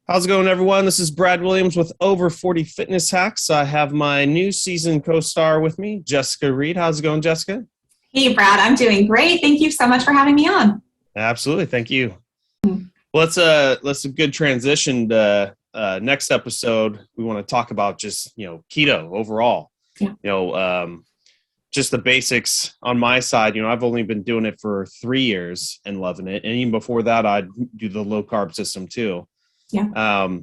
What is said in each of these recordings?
How's it going, everyone? This is Brad Williams with Over 40 Fitness Hacks. I have my new season co-star with me, Jessica Reid. How's it going, Jessica? Hey, Brad, I'm doing great. Thank you so much for having me on. Absolutely. Thank you. Well, let's a good transition to next episode. We want to talk about just, keto overall. Yeah. Just the basics on my side. I've only been doing it for 3 years and loving it. And even before that, I'd do the low carb system too. Yeah.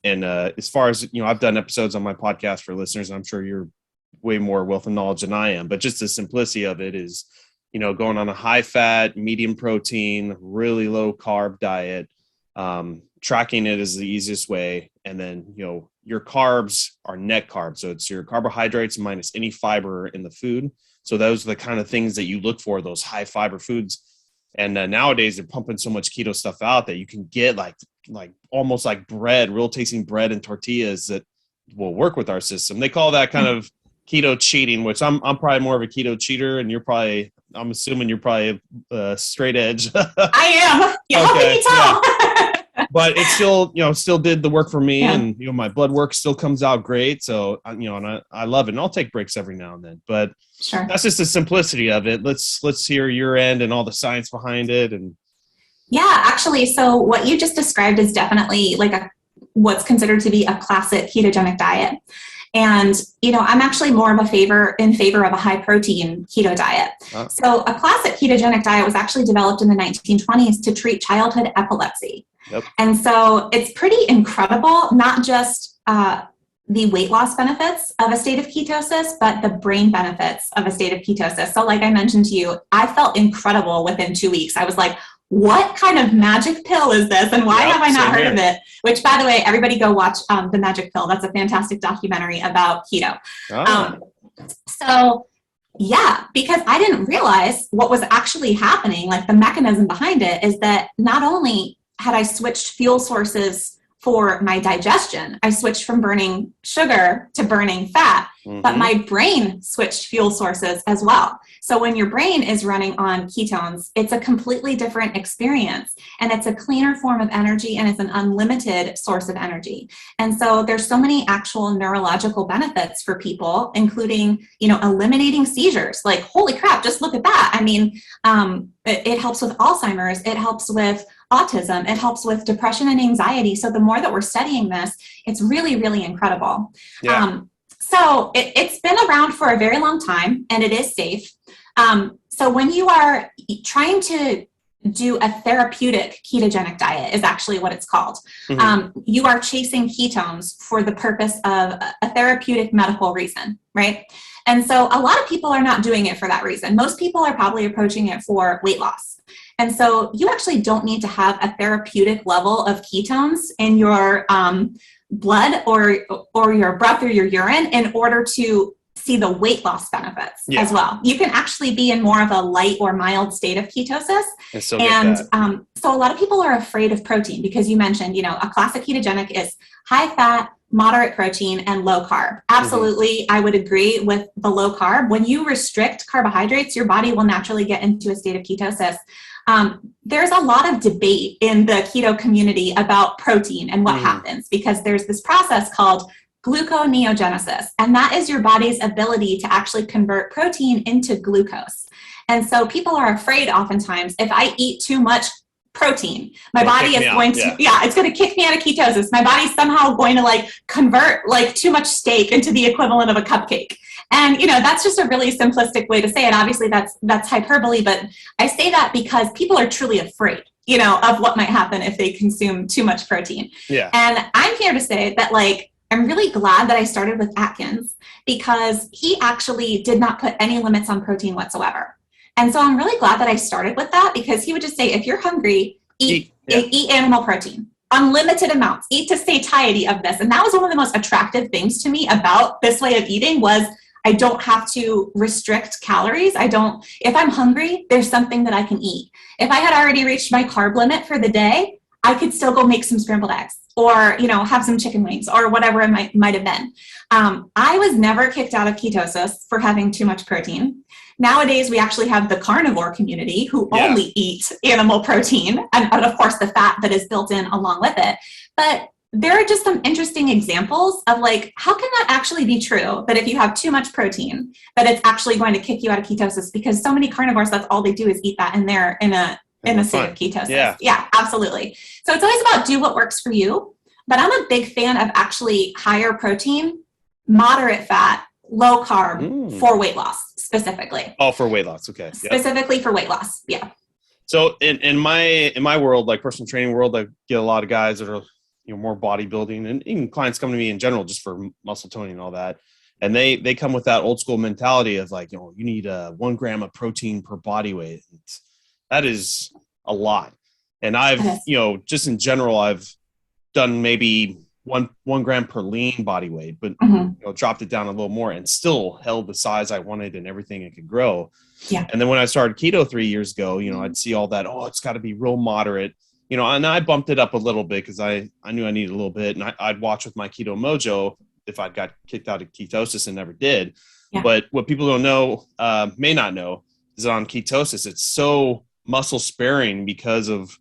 And as far as, I've done episodes on my podcast for listeners, and I'm sure you're way more wealth of knowledge than I am, but just the simplicity of it is, going on a high fat, medium protein, really low carb diet, tracking it is the easiest way. And then, your carbs are net carbs. So it's your carbohydrates minus any fiber in the food. So those are the kind of things that you look for, those high fiber foods. And nowadays they're pumping so much keto stuff out that you can get like almost like bread, real tasting bread and tortillas that will work with our system. They call that kind of keto cheating, which I'm probably more of a keto cheater, and I'm assuming you're probably straight edge. I am. How can you tell? Yeah. But it still did the work for me, Yeah. and my blood work still comes out great. So and I love it, and I'll take breaks every now and then. But Sure. that's just the simplicity of it. Let's hear your end and all the science behind it. And Yeah, actually, so what you just described is definitely like what's considered to be a classic ketogenic diet. And, I'm actually more of in favor of a high protein keto diet. So a classic ketogenic diet was actually developed in the 1920s to treat childhood epilepsy. Yep. And so it's pretty incredible, not just the weight loss benefits of a state of ketosis, but the brain benefits of a state of ketosis. So like I mentioned to you, I felt incredible within 2 weeks. I was like, what kind of magic pill is this? And why have I not heard of it? Which, by the way, everybody go watch The Magic Pill. That's a fantastic documentary about keto. So yeah, because I didn't realize what was actually happening, like the mechanism behind it is that not only had I switched fuel sources for my digestion, I switched from burning sugar to burning fat, but my brain switched fuel sources as well. So when your brain is running on ketones, it's a completely different experience, and it's a cleaner form of energy, and it's an unlimited source of energy. And so there's so many actual neurological benefits for people, including, eliminating seizures. Like, holy crap, just look at that. I mean, it helps with Alzheimer's. It helps with autism. It helps with depression and anxiety. So the more that we're studying this, it's really, really incredible. Yeah. So it's been around for a very long time, and it is safe. So when you are trying to do a therapeutic ketogenic diet is actually what it's called. You are chasing ketones for the purpose of a therapeutic medical reason, right? And so a lot of people are not doing it for that reason. Most people are probably approaching it for weight loss. And so you actually don't need to have a therapeutic level of ketones in your blood or your breath or your urine in order to see the weight loss benefits as well. You can actually be in more of a light or mild state of ketosis. So a lot of people are afraid of protein because you mentioned, a classic ketogenic is high fat, moderate protein, and low carb. Absolutely. I would agree with the low carb. When you restrict carbohydrates, your body will naturally get into a state of ketosis. There's a lot of debate in the keto community about protein and what happens, because there's this process called gluconeogenesis, and that is your body's ability to actually convert protein into glucose. And so people are afraid oftentimes, if I eat too much protein, my body is going to, it's going to kick me out of ketosis. My body's somehow going to convert too much steak into the equivalent of a cupcake. And, that's just a really simplistic way to say it. Obviously that's hyperbole, but I say that because people are truly afraid, of what might happen if they consume too much protein. Yeah. And I'm here to say that I'm really glad that I started with Atkins, because he actually did not put any limits on protein whatsoever. And so I'm really glad that I started with that, because he would just say, if you're hungry, eat animal protein, unlimited amounts, eat to satiety of this. And that was one of the most attractive things to me about this way of eating was I don't have to restrict calories. If I'm hungry, there's something that I can eat. If I had already reached my carb limit for the day, I could still go make some scrambled eggs or, have some chicken wings or whatever it might have been. I was never kicked out of ketosis for having too much protein. Nowadays, we actually have the carnivore community who only eat animal protein and of course, the fat that is built in along with it. But there are just some interesting examples of like, how can that actually be true? That if you have too much protein, that it's actually going to kick you out of ketosis, because so many carnivores, that's all they do is eat that, and they're in a state of ketosis. Yeah, absolutely. So it's always about do what works for you. But I'm a big fan of actually higher protein, moderate fat, low carb for weight loss specifically. Oh, for weight loss. Okay. Specifically for weight loss. Yeah. So in my world, like personal training world, I get a lot of guys that are, more bodybuilding, and even clients come to me in general just for muscle toning and all that. And they come with that old school mentality of like, you need 1 gram of protein per body weight. That is a lot. And I've, just in general, I've done maybe one gram per lean body weight, but dropped it down a little more and still held the size I wanted and everything it could grow. Yeah. And then when I started keto 3 years ago, I'd see all that, it's got to be real moderate, and I bumped it up a little bit because I knew I needed a little bit, and I'd watch with my Keto Mojo if I got kicked out of ketosis and never did. Yeah. But what people don't know, may not know, is on ketosis, it's so muscle sparing because of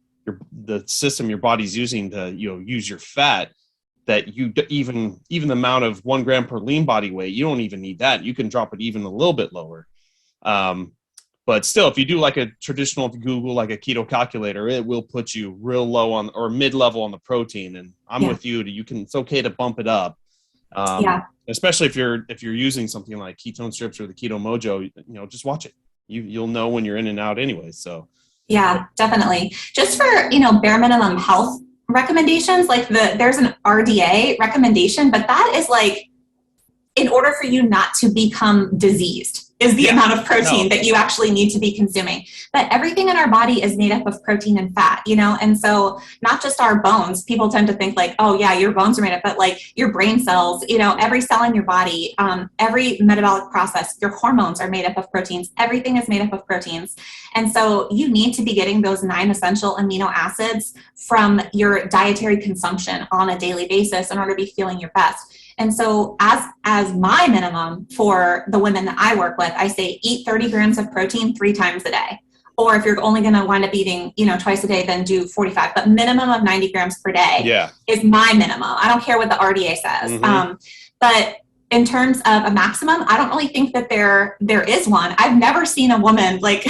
the system your body's using to, use your fat, that you even the amount of 1 gram per lean body weight, you don't even need that. You can drop it even a little bit lower. But still, if you do like a traditional, if you Google like a keto calculator, it will put you real low on or mid-level on the protein. And I'm with you. It's okay to bump it up. Especially if you're using something like ketone strips or the Keto Mojo, just watch it. You'll know when you're in and out anyway. So yeah, definitely. Just for, bare minimum health recommendations, like there's an RDA recommendation, but that is like, in order for you not to become diseased is the amount of protein that you actually need to be consuming. But everything in our body is made up of protein and fat, and so not just our bones. People tend to think like, oh yeah, your bones are made up, but like your brain cells, every cell in your body, every metabolic process, your hormones are made up of proteins. Everything is made up of proteins. And so you need to be getting those 9 essential amino acids from your dietary consumption on a daily basis in order to be feeling your best. And so as my minimum for the women that I work with, I say eat 30 grams of protein 3 times a day. Or if you're only going to wind up eating, twice a day, then do 45. But minimum of 90 grams per day is my minimum. I don't care what the RDA says. But in terms of a maximum, I don't really think that there is one. I've never seen a woman like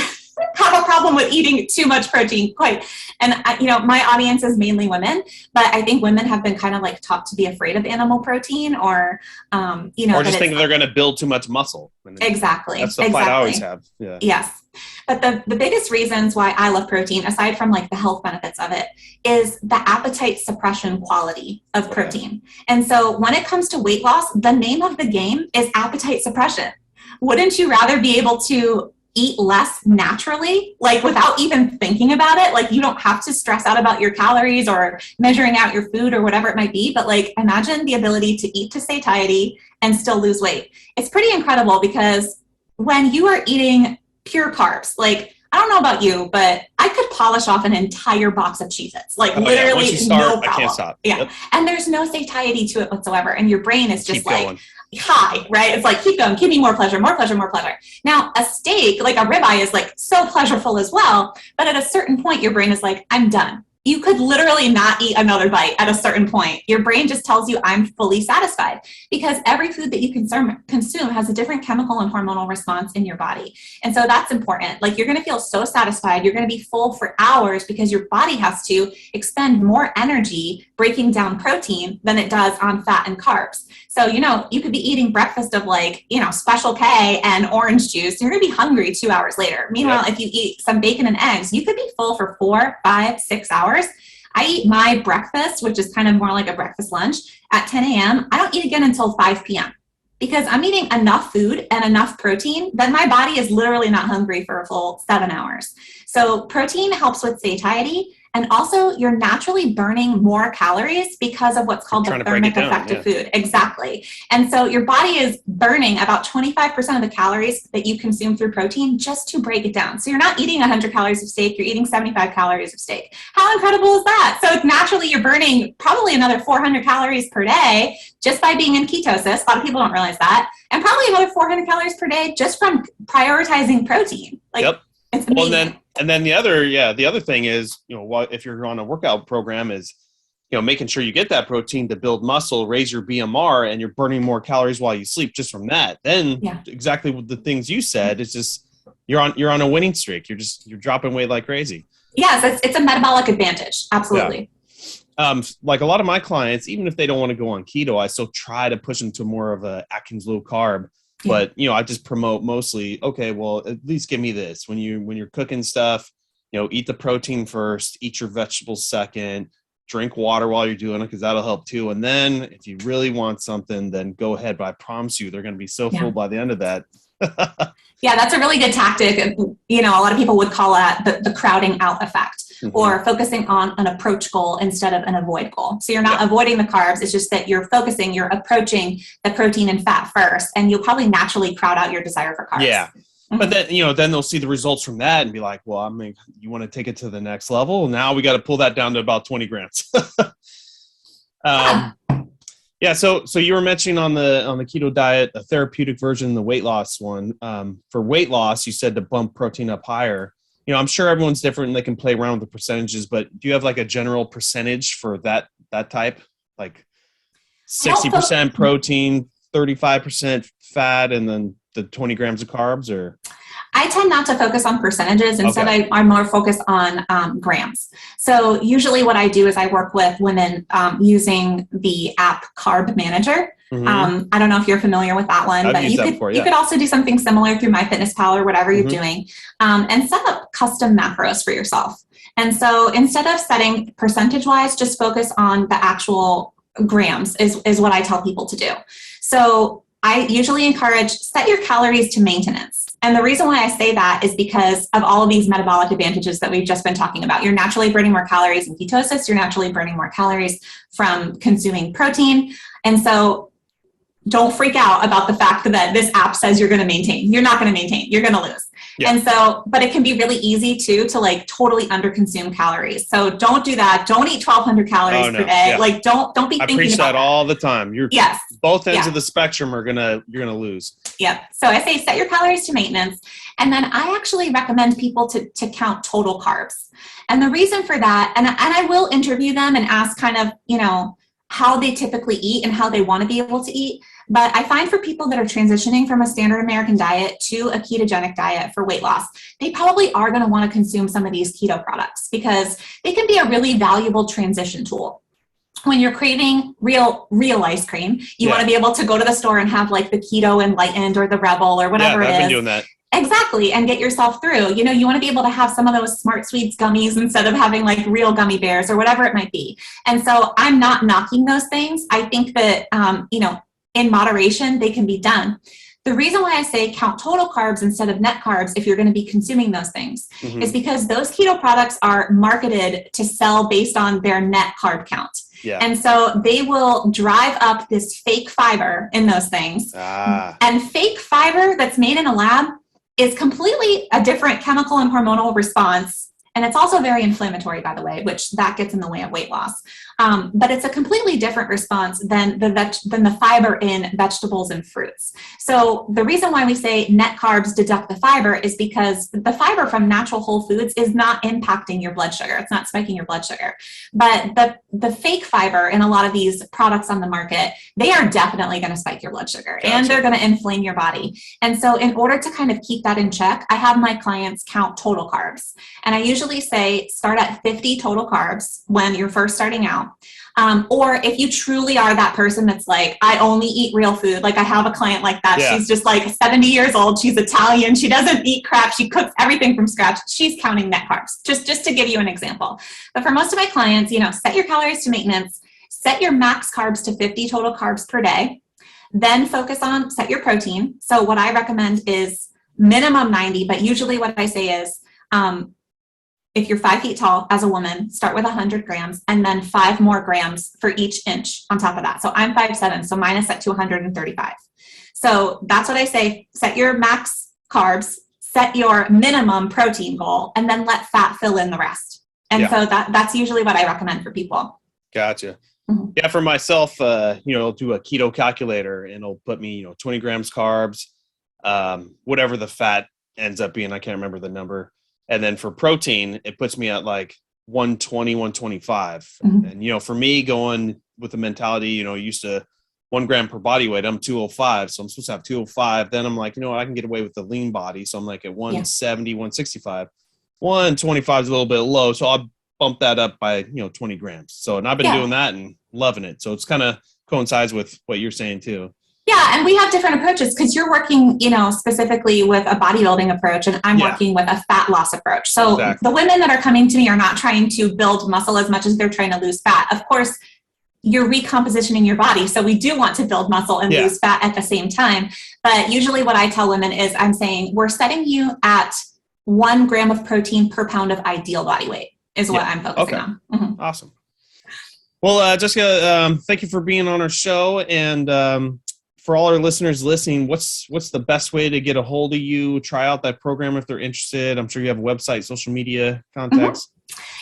have a problem with eating too much protein quite. And my audience is mainly women, but I think women have been kind of like taught to be afraid of animal protein or just think they're going to build too much muscle. Exactly. That's the fight I always have. Yeah. Yes. But the biggest reasons why I love protein, aside from like the health benefits of it, is the appetite suppression quality of protein. And so when it comes to weight loss, the name of the game is appetite suppression. Wouldn't you rather be able to eat less naturally, like without even thinking about it? Like you don't have to stress out about your calories or measuring out your food or whatever it might be. But like imagine the ability to eat to satiety and still lose weight. It's pretty incredible because when you are eating pure carbs, like I don't know about you, but I could polish off an entire box of Cheez-Its, like literally no problem. I can't stop. Yeah. Yep. And there's no satiety to it whatsoever. And your brain is just like high, right? It's like, keep going, give me more pleasure, more pleasure, more pleasure. Now a steak, like a ribeye is like so pleasureful as well. But at a certain point, your brain is like, I'm done. You could literally not eat another bite at a certain point. Your brain just tells you I'm fully satisfied because every food that you consume has a different chemical and hormonal response in your body. And so that's important. Like you're going to feel so satisfied. You're going to be full for hours because your body has to expend more energy breaking down protein than it does on fat and carbs. So, you could be eating breakfast of like, Special K and orange juice. You're going to be hungry 2 hours later. Meanwhile, if you eat some bacon and eggs, you could be full for 4, 5, 6 hours. I eat my breakfast, which is kind of more like a breakfast lunch, at 10 a.m. I don't eat again until 5 p.m. because I'm eating enough food and enough protein that my body is literally not hungry for a full 7 hours. So protein helps with satiety. And also you're naturally burning more calories because of what's called the thermic effect of food. Exactly. And so your body is burning about 25% of the calories that you consume through protein just to break it down. So you're not eating 100 calories of steak, you're eating 75 calories of steak. How incredible is that? So naturally you're burning probably another 400 calories per day just by being in ketosis. A lot of people don't realize that. And probably another 400 calories per day just from prioritizing protein. It's amazing. Well, and then the other thing is, if you're on a workout program is making sure you get that protein to build muscle, raise your BMR, and you're burning more calories while you sleep just from that. Then exactly what the things you said, it's just, you're on a winning streak. You're dropping weight like crazy. Yes, it's a metabolic advantage. Absolutely. Yeah. Like a lot of my clients, even if they don't want to go on keto, I still try to push them to more of a Atkins low carb. But, I just promote mostly, okay, well, at least give me this. When you're cooking stuff, eat the protein first, eat your vegetables second, drink water while you're doing it, because that'll help too. And then if you really want something, then go ahead. But I promise you, they're going to be so full by the end of that. Yeah, that's a really good tactic. A lot of people would call that the crowding out effect, or focusing on an approach goal instead of an avoid goal. So you're not avoiding the carbs. It's just that you're approaching the protein and fat first, and you'll probably naturally crowd out your desire for carbs. Yeah. But then, then they'll see the results from that and be like, well, you want to take it to the next level. Now we got to pull that down to about 20 grams. So you were mentioning on the keto diet, a therapeutic version, the weight loss one. For weight loss, you said to bump protein up higher. I'm sure everyone's different and they can play around with the percentages, but do you have like a general percentage for that type? Like 60% protein, 35% fat, and then the 20 grams of carbs? Or I tend not to focus on percentages. Instead, I'm more focused on grams. So usually what I do is I work with women using the app Carb Manager. I don't know if you're familiar with that one, but you could also do something similar through MyFitnessPal or whatever you're doing, and set up custom macros for yourself. And so instead of setting percentage-wise, just focus on the actual grams is what I tell people to do. So I usually encourage set your calories to maintenance. And the reason why I say that is because of all of these metabolic advantages that we've just been talking about. You're naturally burning more calories in ketosis. You're naturally burning more calories from consuming protein. And so don't freak out about the fact that this app says you're going to maintain. You're not going to maintain. You're going to lose. Yeah. And so, but it can be really easy too to like totally underconsume calories. So don't do that. Don't eat 1,200 calories per day. Yeah. Like don't be thinking about that. I preach that all the time. Both ends of the spectrum you're gonna lose. Yeah. So I say set your calories to maintenance, and then I actually recommend people to count total carbs. And the reason for that, and I will interview them and ask kind of how they typically eat and how they want to be able to eat. But I find for people that are transitioning from a standard American diet to a ketogenic diet for weight loss, they probably are going to want to consume some of these keto products because they can be a really valuable transition tool. When you're craving real ice cream, you want to be able to go to the store and have like the Keto Enlightened or the Rebel or whatever it is. I've been doing that. Exactly. And get yourself through. You want to be able to have some of those Smart Sweets gummies instead of having like real gummy bears or whatever it might be. And so I'm not knocking those things. I think that, in moderation, they can be done. The reason why I say count total carbs instead of net carbs if you're going to be consuming those things is because those keto products are marketed to sell based on their net carb count. Yeah. And so they will drive up this fake fiber in those things. And fake fiber that's made in a lab is completely a different chemical and hormonal response. And it's also very inflammatory, by the way, which that gets in the way of weight loss. But it's a completely different response than the fiber in vegetables and fruits. So the reason why we say net carbs deduct the fiber is because the fiber from natural whole foods is not impacting your blood sugar. It's not spiking your blood sugar. But the fake fiber in a lot of these products on the market, they are definitely going to spike your blood sugar. Gotcha. And they're going to inflame your body. And so in order to kind of keep that in check, I have my clients count total carbs. And I usually say start at 50 total carbs when you're first starting out. Or if you truly are that person that's like, I only eat real food. Like I have a client like that. Yeah. She's just like 70 years old. She's Italian. She doesn't eat crap. She cooks everything from scratch. She's counting net carbs, just to give you an example. But for most of my clients, set your calories to maintenance, set your max carbs to 50 total carbs per day, then focus on set your protein. So what I recommend is minimum 90, but usually what I say is, if you're 5 feet tall as a woman, start with 100 grams and then 5 more grams for each inch on top of that. So I'm 5'7", so mine is set to 135. So that's what I say. Set your max carbs, set your minimum protein goal, and then let fat fill in the rest. And so that's usually what I recommend for people. Gotcha. Mm-hmm. Yeah, for myself, I'll do a keto calculator and it'll put me, 20 grams carbs, whatever the fat ends up being. I can't remember the number. And then for protein, it puts me at like 120, 125. And, you know, for me going with the mentality, you know, used to 1 gram per body weight, I'm 205. So I'm supposed to have 205. Then I'm like, you know what, I can get away with the lean body. So I'm like at 170, 165, 125 is a little bit low. So I'll bump that up by, you know, 20 grams. So, and I've been doing that and loving it. So it's kind of coincides with what you're saying too. Yeah, and we have different approaches because you're working, you know, specifically with a bodybuilding approach, and I'm working with a fat loss approach. So the women that are coming to me are not trying to build muscle as much as they're trying to lose fat. Of course, you're recompositioning your body. So we do want to build muscle and lose fat at the same time. But usually what I tell women is I'm saying we're setting you at 1 gram of protein per pound of ideal body weight is what I'm focusing on. Mm-hmm. Awesome. Well, Jessica, thank you for being on our show. And for all our listeners listening, what's the best way to get a hold of you, try out that program if they're interested? I'm sure you have a website, social media contacts.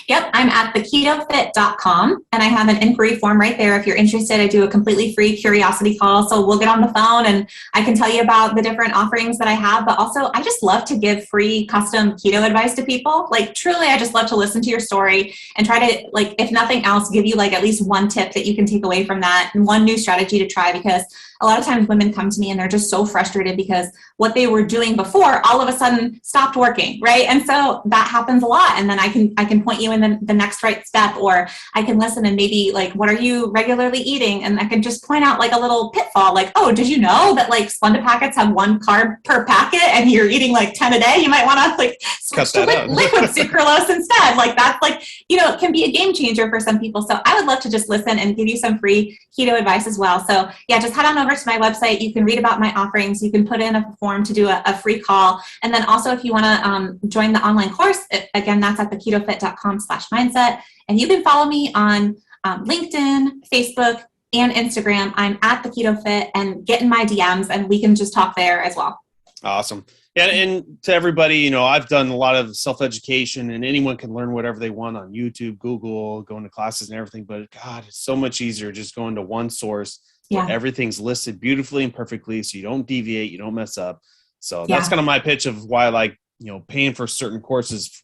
Yep, I'm at theketofit.com, and I have an inquiry form right there. If you're interested, I do a completely free curiosity call. So we'll get on the phone and I can tell you about the different offerings that I have. But also, I just love to give free custom keto advice to people. Like, truly, I just love to listen to your story and try to, like, if nothing else, give you like at least one tip that you can take away from that and one new strategy to try, because a lot of times women come to me and they're just so frustrated because what they were doing before all of a sudden stopped working, right? And so that happens a lot. And then I can point you in the next right step, or I can listen and maybe like, what are you regularly eating? And I can just point out like a little pitfall, like, oh, did you know that like Splenda packets have 1 carb per packet and you're eating like 10 a day? You might want to like switch to liquid sucralose instead. Like that's like, you know, it can be a game changer for some people. So I would love to just listen and give you some free keto advice as well. So yeah, just head on over to my website. You can read about my offerings. You can put in a form to do a free call. And then also if you want to join the online course, again, that's at theketofit.com/mindset. And you can follow me on LinkedIn, Facebook, and Instagram. I'm at the Keto Fit, and get in my DMs and we can just talk there as well. Awesome. And to everybody, you know, I've done a lot of self-education, and anyone can learn whatever they want on YouTube, Google, going to classes and everything. But God, it's so much easier just going to one source where everything's listed beautifully and perfectly, so you don't deviate, you don't mess up. So that's kind of my pitch of why I like, you know, paying for certain courses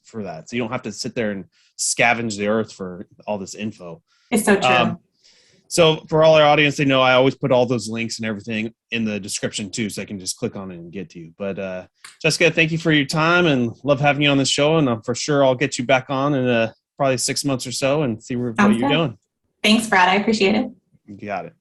for that. So you don't have to sit there and scavenge the earth for all this info. It's so true. So for all our audience, they know I always put all those links and everything in the description too, so I can just click on it and get to you. But Jessica, thank you for your time and love having you on the show. And for sure I'll get you back on in probably 6 months or so and see what you're doing. Thanks, Brad. I appreciate it. You got it.